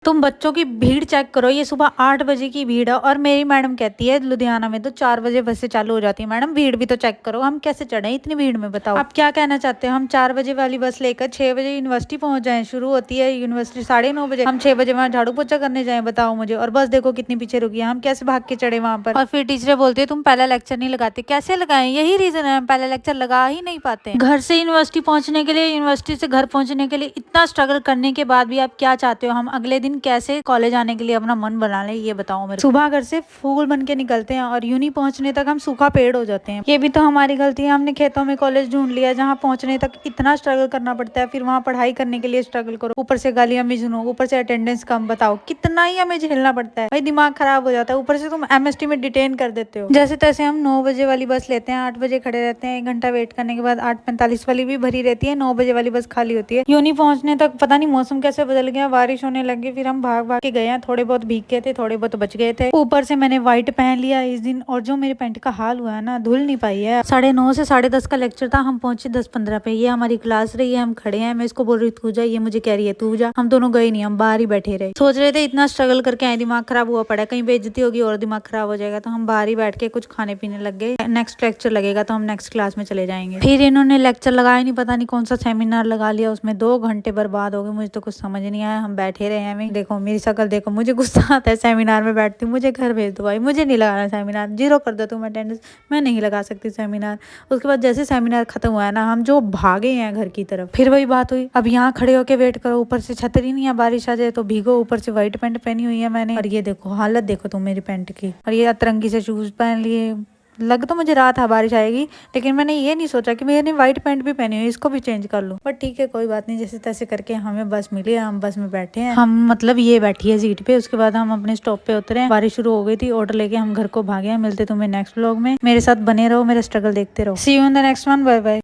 तुम बच्चों की भीड़ चेक करो, ये सुबह 8 बजे की भीड़ है और मेरी मैडम कहती है लुधियाना में तो 4 बजे बसें चालू हो जाती है। मैडम भीड़ भी तो चेक करो, हम कैसे चढ़े इतनी भीड़ में, बताओ आप क्या कहना चाहते हो। हम 4 बजे वाली बस लेकर 6 बजे यूनिवर्सिटी पहुंच जाए, शुरू होती है यूनिवर्सिटी 9:30 बजे, हम 6 बजे वहाँ झाड़ू पोछा करने जाए, बताओ मुझे। और बस देखो कितनी पीछे रुकी है, हम कैसे भाग के चढ़े वहां पर। और फिर टीचरें बोलती है तुम पहला लेक्चर नहीं लगाते, कैसे लगाए, यही रीजन है, हम पहला लेक्चर लगा ही नहीं पाते। घर से यूनिवर्सिटी पहुंचने के लिए, यूनिवर्सिटी से घर पहुंचने के लिए इतना स्ट्रगल करने के बाद भी आप क्या चाहते हो हम अगले दिन कैसे कॉलेज जाने के लिए अपना मन बना ले, ये बताओ मेरे। सुबह घर से फूल बन के निकलते हैं और यूनी पहुंचने तक हम सूखा पेड़ हो जाते हैं। ये भी तो हमारी गलती है, हमने खेतों में कॉलेज ढूंढ लिया जहाँ पहुंचने तक इतना स्ट्रगल करना पड़ता है, फिर वहाँ पढ़ाई करने के लिए स्ट्रगल करो, ऊपर से गालियां भी सुनो, ऊपर से अटेंडेंस कम, बताओ कितना ही हमें झेलना पड़ता है। भाई दिमाग खराब हो जाता है, ऊपर से तुम एमएसटी में डिटेन कर देते हो। जैसे तैसे हम 9 बजे वाली बस लेते हैं, 8 बजे खड़े रहते हैं, 1 घंटा वेट करने के बाद 8:45 वाली भी भरी रहती है, 9 बजे वाली बस खाली होती है। यूनी पहुंचने तक पता नहीं मौसम कैसे बदल गया, बारिश होने लगी, फिर हम भाग भाग के गए हैं, थोड़े बहुत भीग गए थे, थोड़े बहुत बच गए थे। ऊपर से मैंने व्हाइट पहन लिया इस दिन, और जो मेरे पैंट का हाल हुआ है ना, धुल नहीं पाई है। 9:30 से 10:30 का लेक्चर था, हम पहुंचे 10:15 पे। ये हमारी क्लास रही है, हम खड़े हैं, मैं इसको बोल रही तू जा, ये मुझे कह रही है तू जा, हम दोनों गए नहीं, हम बाहर ही बैठे रहे। सोच रहे थे इतना स्ट्रगल करके आए, दिमाग खराब हुआ पड़ा, कहीं बेइज्जती होगी और दिमाग खराब हो जाएगा, तो हम बाहर ही बैठ के कुछ खाने पीने लग गए। नेक्स्ट लेक्चर लगेगा तो हम नेक्स्ट क्लास में चले जाएंगे। फिर इन्होंने लेक्चर लगाया नहीं, पता नहीं कौन सा सेमिनार लगा लिया, उसमें 2 घंटे बर्बाद हो गए, मुझे तो कुछ समझ नहीं आया। हम बैठे रहे हैं, देखो मेरी शक्ल देखो, मुझे गुस्सा आता है सेमिनार में बैठती हूँ, मुझे घर भेज दो भाई, मुझे नहीं लगाना सेमिनार, 0 कर दो तुम अटेंडेंस, मैं नहीं लगा सकती सेमिनार। उसके बाद जैसे सेमिनार खत्म हुआ है ना, हम जो भागे हैं घर की तरफ। फिर वही बात हुई, अब यहाँ खड़े होके वेट करो, ऊपर से छतरी नहीं है, बारिश आ जाए तो भीगो, ऊपर से व्हाइट पैंट पहनी हुई है मैंने, और ये देखो हालत देखो तुम मेरी पैंट की, और ये अतरंगी से शूज पहन लिए। लग तो मुझे रहा था बारिश आएगी, लेकिन मैंने ये नहीं सोचा कि मैंने व्हाइट पैंट भी पहनी हुई, इसको भी चेंज कर लूं। बट ठीक है कोई बात नहीं, जैसे तैसे करके हमें बस मिली, हम बस में बैठे हैं, हम मतलब ये बैठी है सीट पे। उसके बाद हम अपने स्टॉप पे उतरे, बारिश शुरू हो गई थी, ऑटो लेके हम घर को भागे हैं। मिलते तुम्हें नेक्स्ट व्लॉग में, मेरे साथ बने रहो, मेरा स्ट्रगल देखते रहो। See you in the next one, bye bye.